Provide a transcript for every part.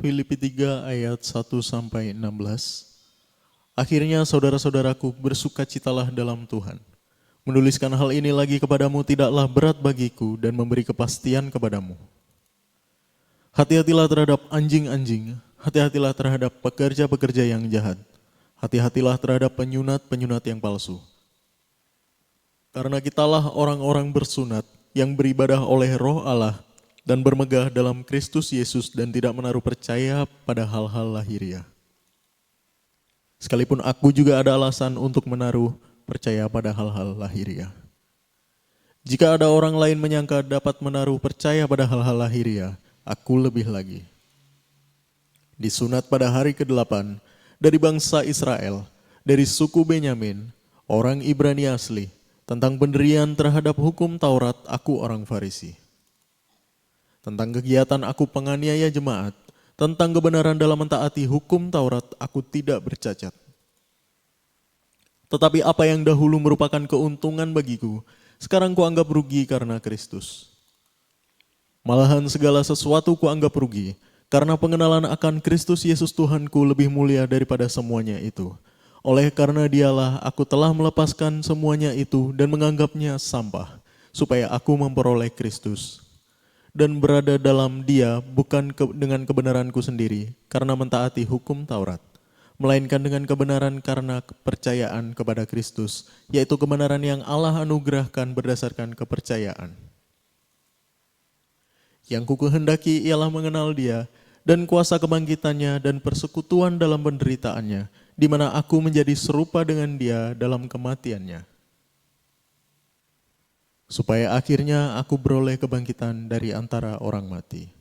Filipi 3 ayat 1-16. Akhirnya saudara-saudaraku, bersukacitalah dalam Tuhan. Menuliskan hal ini lagi kepadamu tidaklah berat bagiku dan memberi kepastian kepadamu. Hati-hatilah terhadap anjing-anjing, hati-hatilah terhadap pekerja-pekerja yang jahat, hati-hatilah terhadap penyunat-penyunat yang palsu. Karena kitalah orang-orang bersunat yang beribadah oleh Roh Allah dan bermegah dalam Kristus Yesus dan tidak menaruh percaya pada hal-hal lahiriah. Sekalipun aku juga ada alasan untuk menaruh percaya pada hal-hal lahiriah. Jika ada orang lain menyangka dapat menaruh percaya pada hal-hal lahiriah, aku lebih lagi. Disunat pada hari ke-8 dari bangsa Israel, dari suku Benyamin, orang Ibrani asli, tentang pendirian terhadap hukum Taurat, aku orang Farisi. Tentang kegiatan aku penganiaya jemaat, tentang kebenaran dalam mentaati hukum Taurat, aku tidak bercacat. Tetapi apa yang dahulu merupakan keuntungan bagiku, sekarang kuanggap rugi karena Kristus. Malahan segala sesuatu kuanggap rugi, karena pengenalan akan Kristus Yesus Tuhanku lebih mulia daripada semuanya itu. Oleh karena dialah aku telah melepaskan semuanya itu dan menganggapnya sampah, supaya aku memperoleh Kristus. Dan berada dalam dia bukan dengan kebenaranku sendiri, karena mentaati hukum Taurat, melainkan dengan kebenaran karena kepercayaan kepada Kristus, yaitu kebenaran yang Allah anugerahkan berdasarkan kepercayaan. Yang kukehendaki ialah mengenal dia, dan kuasa kebangkitannya dan persekutuan dalam penderitaannya, di mana aku menjadi serupa dengan dia dalam kematiannya, supaya akhirnya aku beroleh kebangkitan dari antara orang mati.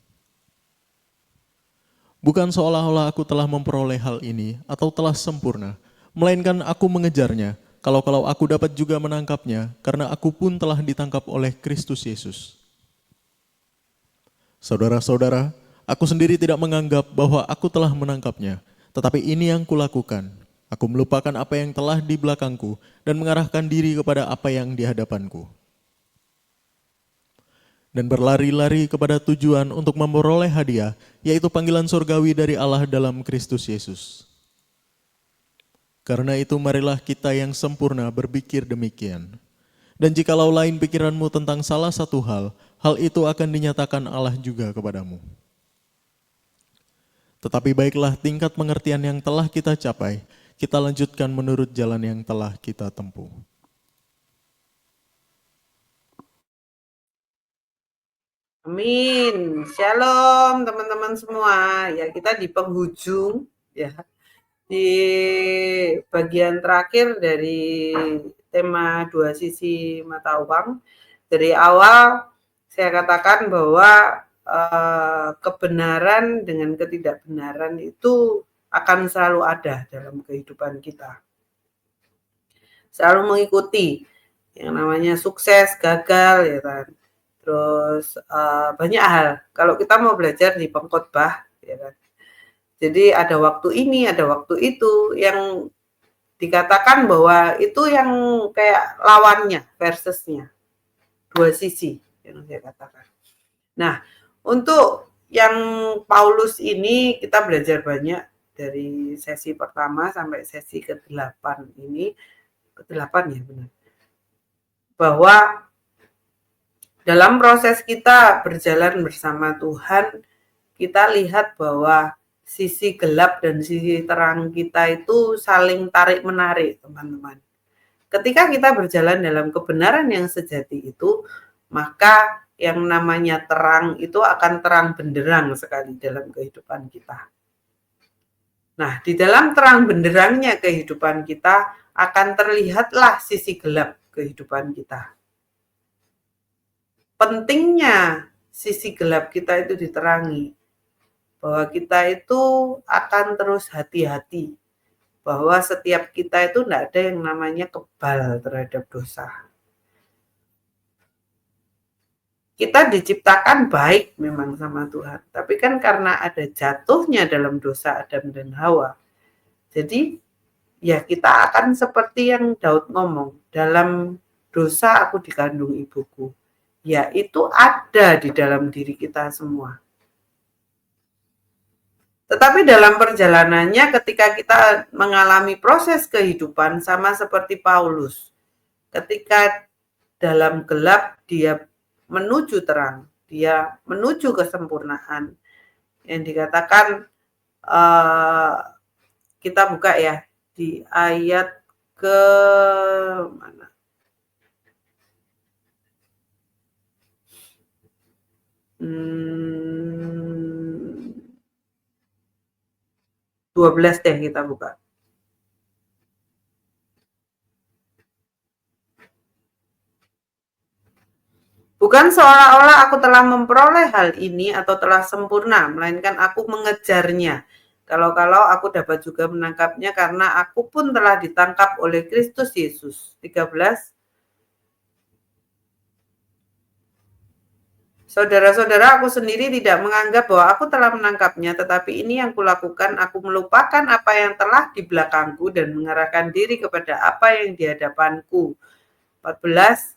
Bukan seolah-olah aku telah memperoleh hal ini atau telah sempurna, melainkan aku mengejarnya, kalau aku dapat juga menangkapnya, karena aku pun telah ditangkap oleh Kristus Yesus. Saudara-saudara, aku sendiri tidak menganggap bahwa aku telah menangkapnya, tetapi ini yang kulakukan. Aku melupakan apa yang telah di belakangku dan mengarahkan diri kepada apa yang di hadapanku. Dan berlari-lari kepada tujuan untuk memperoleh hadiah, yaitu panggilan surgawi dari Allah dalam Kristus Yesus. Karena itu marilah kita yang sempurna berpikir demikian. Dan jikalau lain pikiranmu tentang salah satu hal, hal itu akan dinyatakan Allah juga kepadamu. Tetapi baiklah tingkat pengertian yang telah kita capai, kita lanjutkan menurut jalan yang telah kita tempuh. Amin. Shalom teman-teman semua. Ya, kita di penghujung ya. Di bagian terakhir dari tema dua sisi mata uang. Dari awal saya katakan bahwa kebenaran dengan ketidakbenaran itu akan selalu ada dalam kehidupan kita. Selalu mengikuti yang namanya sukses, gagal ya kan. Terus banyak hal. Kalau kita mau belajar di pengkhotbah, ya kan. Jadi ada waktu ini, ada waktu itu yang dikatakan bahwa itu yang kayak lawannya, versusnya, dua sisi yang saya katakan. Nah, untuk yang Paulus ini kita belajar banyak dari sesi pertama sampai sesi ke-8 ini, ke-8 ya benar. Bahwa dalam proses kita berjalan bersama Tuhan, kita lihat bahwa sisi gelap dan sisi terang kita itu saling tarik-menarik, teman-teman. Ketika kita berjalan dalam kebenaran yang sejati itu, maka yang namanya terang itu akan terang benderang sekali dalam kehidupan kita. Nah, di dalam terang benderangnya kehidupan kita akan terlihatlah sisi gelap kehidupan kita. Pentingnya sisi gelap kita itu diterangi, bahwa kita itu akan terus hati-hati, bahwa setiap kita itu tidak ada yang namanya kebal terhadap dosa. Kita diciptakan baik memang sama Tuhan, tapi kan karena ada jatuhnya dalam dosa Adam dan Hawa, jadi ya kita akan seperti yang Daud ngomong, dalam dosa aku dikandung ibuku. Ya, itu ada di dalam diri kita semua. Tetapi dalam perjalanannya ketika kita mengalami proses kehidupan sama seperti Paulus, ketika dalam gelap dia menuju terang, dia menuju kesempurnaan. Yang dikatakan kita buka ya di ayat ke mana? Hmm, 12 deh kita buka. Bukan seolah-olah aku telah memperoleh hal ini atau telah sempurna, melainkan aku mengejarnya. Kalau-kalau aku dapat juga menangkapnya karena aku pun telah ditangkap oleh Kristus Yesus. 13. Saudara-saudara, aku sendiri tidak menganggap bahwa aku telah menangkapnya, tetapi ini yang kulakukan, aku melupakan apa yang telah di belakangku dan mengarahkan diri kepada apa yang di hadapanku. 14.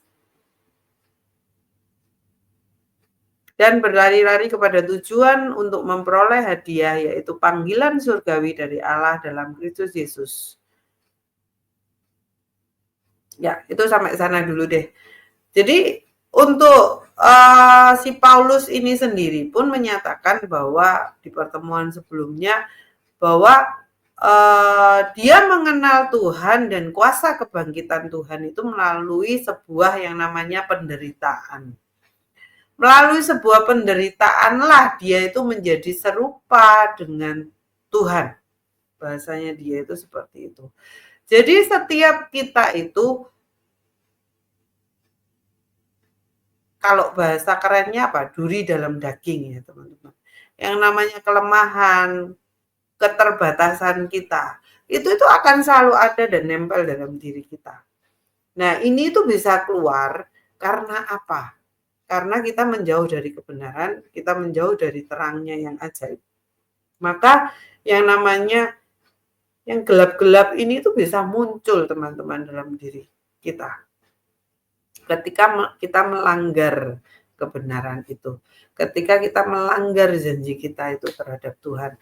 Dan berlari-lari kepada tujuan untuk memperoleh hadiah, yaitu panggilan surgawi dari Allah dalam Kristus Yesus. Ya, itu sampai sana dulu deh. Jadi untuk si Paulus ini sendiri pun menyatakan bahwa di pertemuan sebelumnya bahwa dia mengenal Tuhan dan kuasa kebangkitan Tuhan itu melalui sebuah yang namanya penderitaan. Melalui sebuah penderitaanlah dia itu menjadi serupa dengan Tuhan. Bahasanya dia itu seperti itu. Jadi setiap kita itu, kalau bahasa kerennya apa? Duri dalam daging ya teman-teman. Yang namanya kelemahan, keterbatasan kita, itu akan selalu ada dan nempel dalam diri kita. Nah ini tuh bisa keluar karena apa? Karena kita menjauh dari kebenaran, kita menjauh dari terangnya yang ajaib. Maka yang namanya yang gelap-gelap ini tuh bisa muncul teman-teman dalam diri kita. Ketika kita melanggar kebenaran itu. Ketika kita melanggar janji kita itu terhadap Tuhan.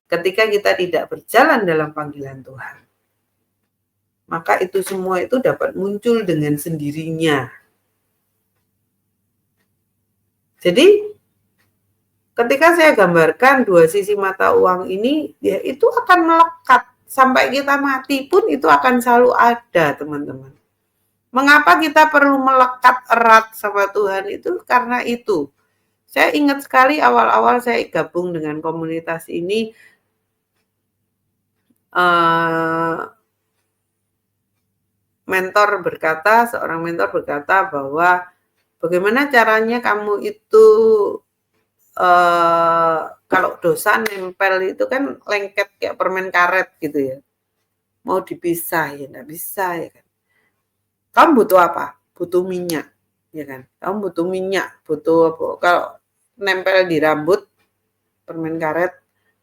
Ketika kita tidak berjalan dalam panggilan Tuhan. Maka itu semua itu dapat muncul dengan sendirinya. Jadi ketika saya gambarkan dua sisi mata uang ini, ya itu akan melekat. Sampai kita mati pun itu akan selalu ada, teman-teman. Mengapa kita perlu melekat erat sama Tuhan itu? Karena itu. Saya ingat sekali awal-awal saya gabung dengan komunitas ini, seorang mentor berkata bahwa bagaimana caranya kamu itu kalau dosa nempel itu kan lengket kayak permen karet gitu ya. Mau dipisah ya nggak bisa ya kan. Kamu butuh apa? Butuh minyak, ya kan? Kamu butuh minyak, butuh apa? Kalau nempel di rambut permen karet,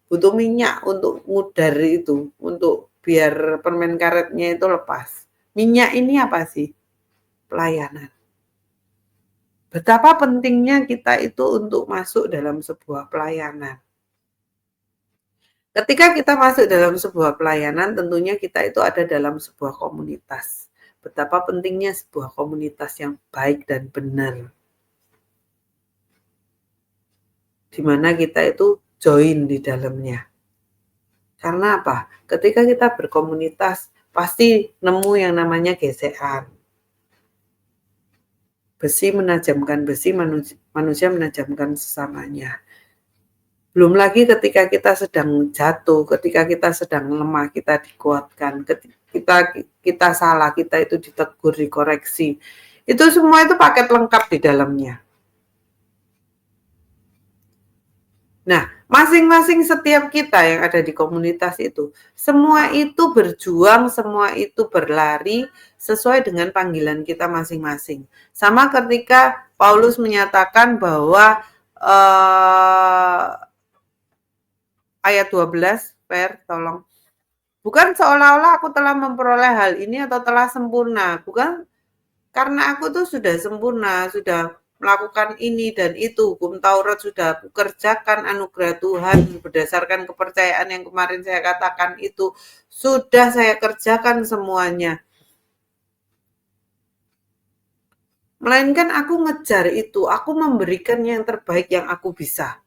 butuh minyak untuk ngudar itu, untuk biar permen karetnya itu lepas. Minyak ini apa sih? Pelayanan. Betapa pentingnya kita itu untuk masuk dalam sebuah pelayanan. Ketika kita masuk dalam sebuah pelayanan, tentunya kita itu ada dalam sebuah komunitas. Betapa pentingnya sebuah komunitas yang baik dan benar. Di mana kita itu join di dalamnya. Karena apa? Ketika kita berkomunitas, pasti nemu yang namanya gesekan. Besi menajamkan besi, manusia menajamkan sesamanya. Belum lagi ketika kita sedang jatuh, ketika kita sedang lemah, kita dikuatkan, kita salah, kita itu ditegur, dikoreksi. Itu semua itu paket lengkap di dalamnya. Nah, masing-masing setiap kita yang ada di komunitas itu, semua itu berjuang, semua itu berlari sesuai dengan panggilan kita masing-masing. Sama ketika Paulus menyatakan bahwa ayat 12, tolong. Bukan seolah-olah aku telah memperoleh hal ini atau telah sempurna. Bukan karena aku tuh sudah sempurna, sudah melakukan ini dan itu. Hukum Taurat sudah aku kerjakan, anugerah Tuhan berdasarkan kepercayaan yang kemarin saya katakan itu sudah saya kerjakan semuanya. Melainkan aku ngejar itu, aku memberikan yang terbaik yang aku bisa.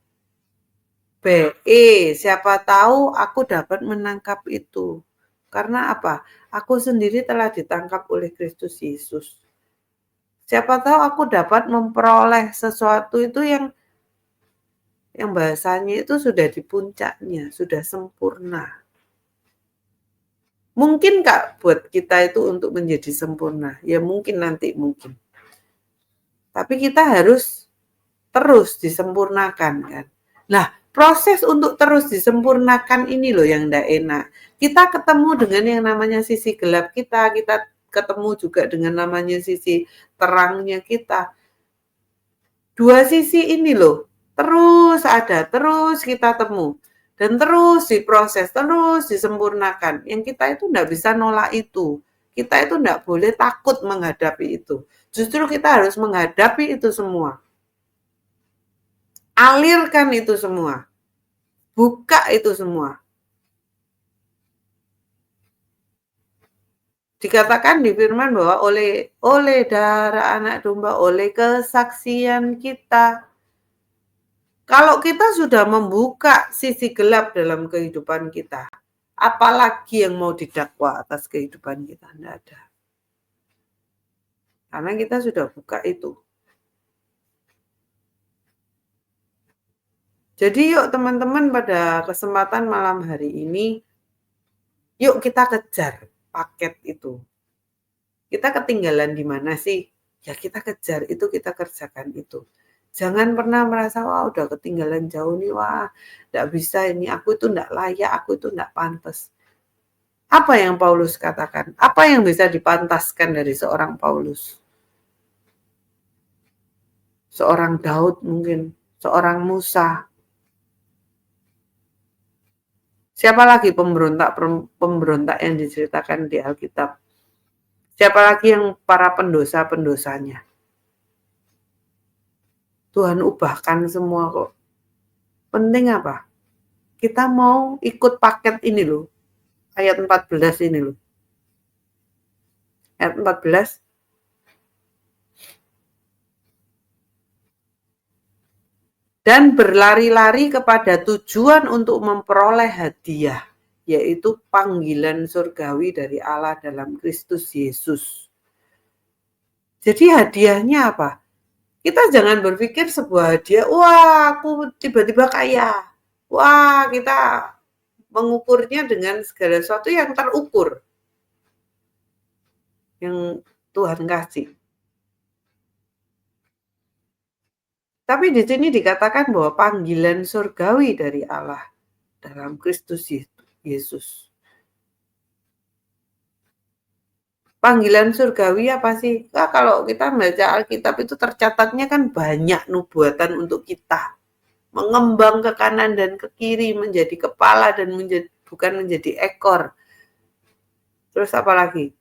Siapa tahu aku dapat menangkap itu. Karena apa? Aku sendiri telah ditangkap oleh Kristus Yesus. Siapa tahu aku dapat memperoleh sesuatu itu yang bahasanya itu sudah di puncaknya, sudah sempurna. Mungkin Kak buat kita itu untuk menjadi sempurna? Ya mungkin nanti, mungkin. Tapi kita harus terus disempurnakan kan. Nah, proses untuk terus disempurnakan ini loh yang enggak enak. Kita ketemu dengan yang namanya sisi gelap kita ketemu juga dengan namanya sisi terangnya kita. Dua sisi ini loh, terus ada, terus kita temu. Dan terus diproses, terus disempurnakan. Yang kita itu enggak bisa nolak itu. Kita itu enggak boleh takut menghadapi itu. Justru kita harus menghadapi itu semua. Alirkan itu semua. Buka itu semua. Dikatakan di firman bahwa oleh darah anak domba, oleh kesaksian kita. Kalau kita sudah membuka sisi gelap dalam kehidupan kita, apalagi yang mau didakwa atas kehidupan kita? Tidak ada. Karena kita sudah buka itu. Jadi yuk teman-teman pada kesempatan malam hari ini, yuk kita kejar paket itu. Kita ketinggalan di mana sih? Ya kita kejar itu, kita kerjakan itu. Jangan pernah merasa, wah udah ketinggalan jauh nih, wah gak bisa ini, aku itu gak layak, aku itu gak pantas. Apa yang Paulus katakan? Apa yang bisa dipantaskan dari seorang Paulus? Seorang Daud mungkin, seorang Musa. Siapa lagi pemberontak yang diceritakan di Alkitab? Siapa lagi yang para pendosa-pendosanya? Tuhan ubahkan semua kok. Penting apa? Kita mau ikut paket ini loh. Ayat 14 ini loh. Ayat 14. Dan berlari-lari kepada tujuan untuk memperoleh hadiah, yaitu panggilan surgawi dari Allah dalam Kristus Yesus. Jadi hadiahnya apa? Kita jangan berpikir sebuah hadiah, wah aku tiba-tiba kaya. Wah kita mengukurnya dengan segala sesuatu yang terukur. Yang Tuhan kasih. Tapi di sini dikatakan bahwa panggilan surgawi dari Allah dalam Kristus Yesus. Panggilan surgawi apa sih? Nah, kalau kita baca Alkitab itu tercatatnya kan banyak nubuatan untuk kita. Mengembang ke kanan dan ke kiri, menjadi kepala dan bukan menjadi ekor. Terus apa lagi?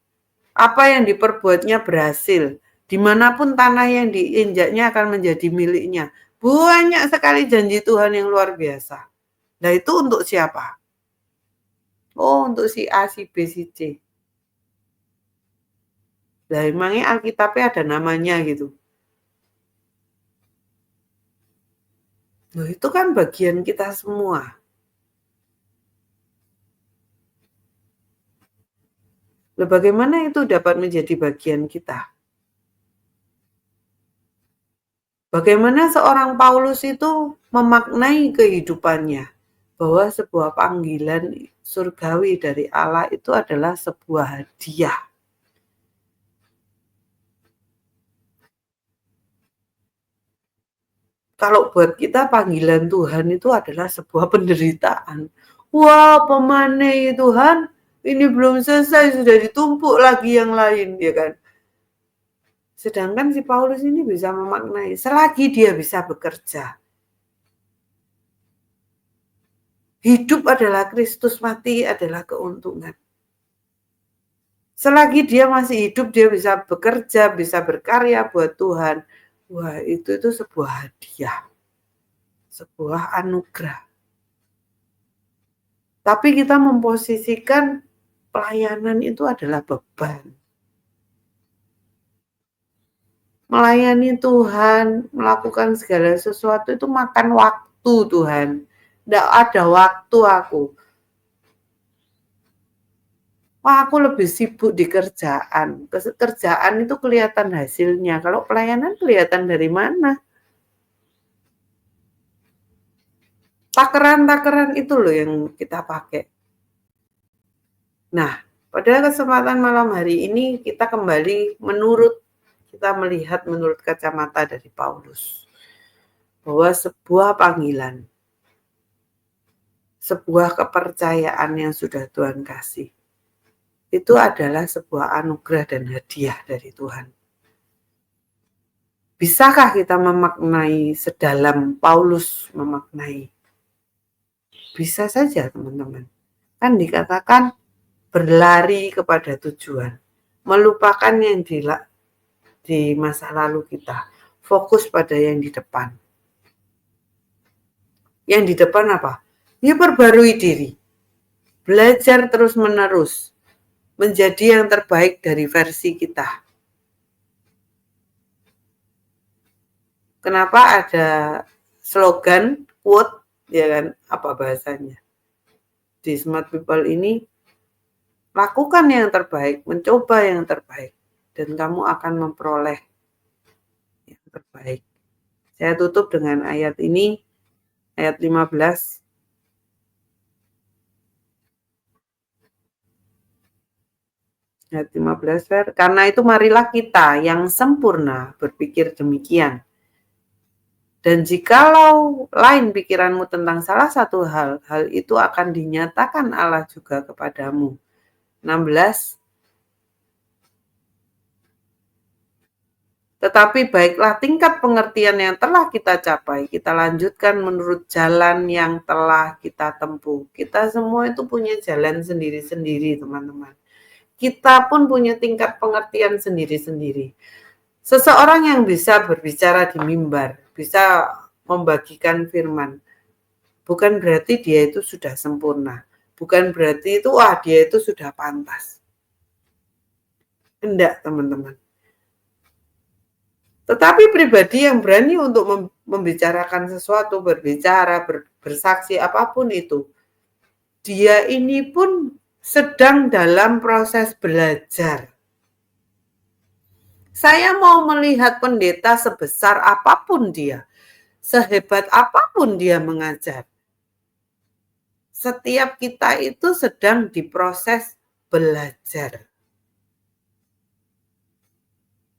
Apa yang diperbuatnya berhasil. Dimanapun tanah yang diinjaknya akan menjadi miliknya. Banyak sekali janji Tuhan yang luar biasa. Nah itu untuk siapa? Oh untuk si A, si B, si C. Nah emangnya Alkitabnya ada namanya gitu. Nah itu kan bagian kita semua. Nah bagaimana itu dapat menjadi bagian kita? Bagaimana seorang Paulus itu memaknai kehidupannya bahwa sebuah panggilan surgawi dari Allah itu adalah sebuah hadiah. Kalau buat kita panggilan Tuhan itu adalah sebuah penderitaan. Wah, pemanai Tuhan, ini belum selesai sudah ditumpuk lagi yang lain, ya kan? Sedangkan si Paulus ini bisa memaknai selagi dia bisa bekerja. Hidup adalah Kristus, mati adalah keuntungan. Selagi dia masih hidup, dia bisa bekerja, bisa berkarya buat Tuhan. Wah, itu sebuah hadiah, sebuah anugerah. Tapi kita memposisikan pelayanan itu adalah beban. Melayani Tuhan, melakukan segala sesuatu itu makan waktu Tuhan. Nggak ada waktu aku. Wah, aku lebih sibuk di kerjaan. Kerjaan itu kelihatan hasilnya. Kalau pelayanan kelihatan dari mana? Takaran-takaran itu loh yang kita pakai. Nah, pada kesempatan malam hari ini kita kembali kita melihat menurut kacamata dari Paulus. Bahwa sebuah panggilan, sebuah kepercayaan yang sudah Tuhan kasih, itu adalah sebuah anugerah dan hadiah dari Tuhan. Bisakah kita memaknai sedalam Paulus memaknai? Bisa saja teman-teman. Kan dikatakan berlari kepada tujuan. Melupakan yang di masa lalu kita. Fokus pada yang di depan. Yang di depan apa? Ya perbarui diri. Belajar terus-menerus. Menjadi yang terbaik dari versi kita. Kenapa ada slogan, quote, ya kan, apa bahasanya? Di Smart People ini, lakukan yang terbaik, mencoba yang terbaik, dan kamu akan memperoleh yang terbaik. Saya tutup dengan ayat ini, ayat 15. Ayat 15, karena itu marilah kita yang sempurna berpikir demikian. Dan jikalau lain pikiranmu tentang salah satu hal itu akan dinyatakan Allah juga kepadamu. 16. Tetapi baiklah tingkat pengertian yang telah kita capai, kita lanjutkan menurut jalan yang telah kita tempuh. Kita semua itu punya jalan sendiri-sendiri, teman-teman. Kita pun punya tingkat pengertian sendiri-sendiri. Seseorang yang bisa berbicara di mimbar, bisa membagikan firman, bukan berarti dia itu sudah sempurna. Bukan berarti itu, wah dia itu sudah pantas. Enggak, teman-teman. Tetapi pribadi yang berani untuk membicarakan sesuatu, berbicara, bersaksi, apapun itu, dia ini pun sedang dalam proses belajar. Saya mau melihat pendeta sebesar apapun dia, sehebat apapun dia mengajar. Setiap kita itu sedang diproses belajar.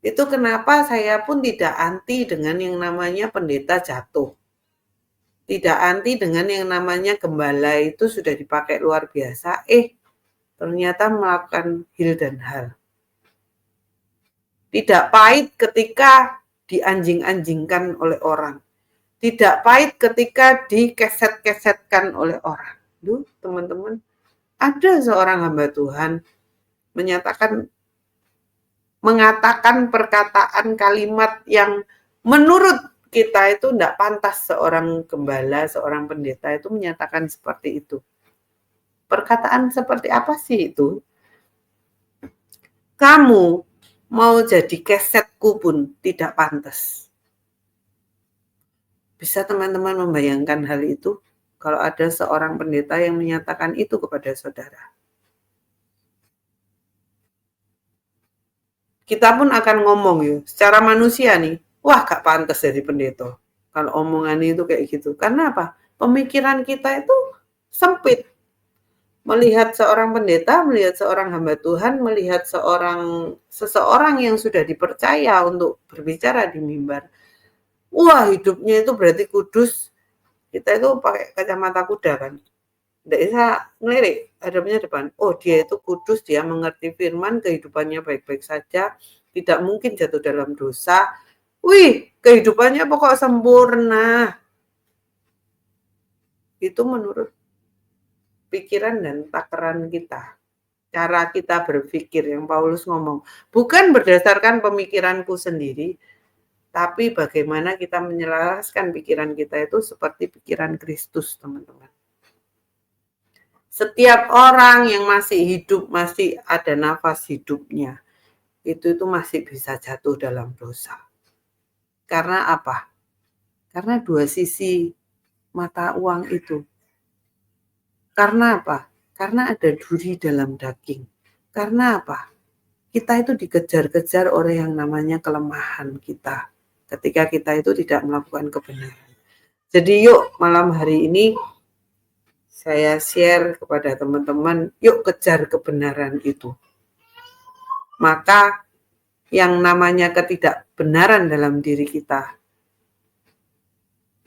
Itu kenapa saya pun tidak anti dengan yang namanya pendeta jatuh. Tidak anti dengan yang namanya gembala itu sudah dipakai luar biasa, ternyata melakukan hil dan hal. Tidak pahit ketika dianjing-anjingkan oleh orang. Tidak pahit ketika dikeset-kesetkan oleh orang. Duh, teman-teman, ada seorang hamba Tuhan mengatakan perkataan kalimat yang menurut kita itu tidak pantas seorang gembala, seorang pendeta itu menyatakan seperti itu. Perkataan seperti apa sih itu? Kamu mau jadi kesetku pun tidak pantas. Bisa teman-teman membayangkan hal itu? Kalau ada seorang pendeta yang menyatakan itu kepada saudara. Kita pun akan ngomong ya, secara manusia nih, wah gak pantas jadi pendeta. Kalau omongan itu kayak gitu. Karena apa? Pemikiran kita itu sempit. Melihat seorang pendeta, melihat seorang hamba Tuhan, melihat seseorang yang sudah dipercaya untuk berbicara di mimbar. Wah, hidupnya itu berarti kudus. Kita itu pakai kacamata kuda kan. Tidak bisa ngelirik hadapnya depan. Oh, dia itu kudus, dia mengerti firman, kehidupannya baik-baik saja, tidak mungkin jatuh dalam dosa. Wih, kehidupannya pokok sempurna. Itu menurut pikiran dan takaran kita. Cara kita berpikir yang Paulus ngomong. Bukan berdasarkan pemikiranku sendiri, Tapi bagaimana kita menyelaraskan pikiran kita itu seperti pikiran Kristus, teman-teman. Setiap orang yang masih hidup, masih ada nafas hidupnya, itu masih bisa jatuh dalam dosa. Karena apa? Karena dua sisi mata uang itu. Karena apa? Karena ada duri dalam daging. Karena apa? Kita itu dikejar-kejar oleh yang namanya kelemahan kita. Ketika kita itu tidak melakukan kebenaran. Jadi yuk malam hari ini saya share kepada teman-teman, yuk kejar kebenaran itu. Maka yang namanya ketidakbenaran dalam diri kita,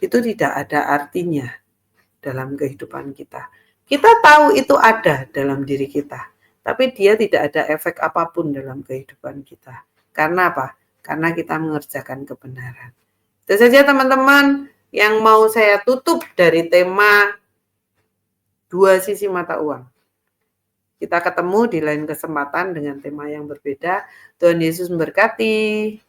itu tidak ada artinya dalam kehidupan kita. Kita tahu itu ada dalam diri kita, tapi dia tidak ada efek apapun dalam kehidupan kita. Karena apa? Karena kita mengerjakan kebenaran. Itu saja teman-teman yang mau saya tutup dari tema dua sisi mata uang. Kita ketemu di lain kesempatan dengan tema yang berbeda. Tuhan Yesus memberkati.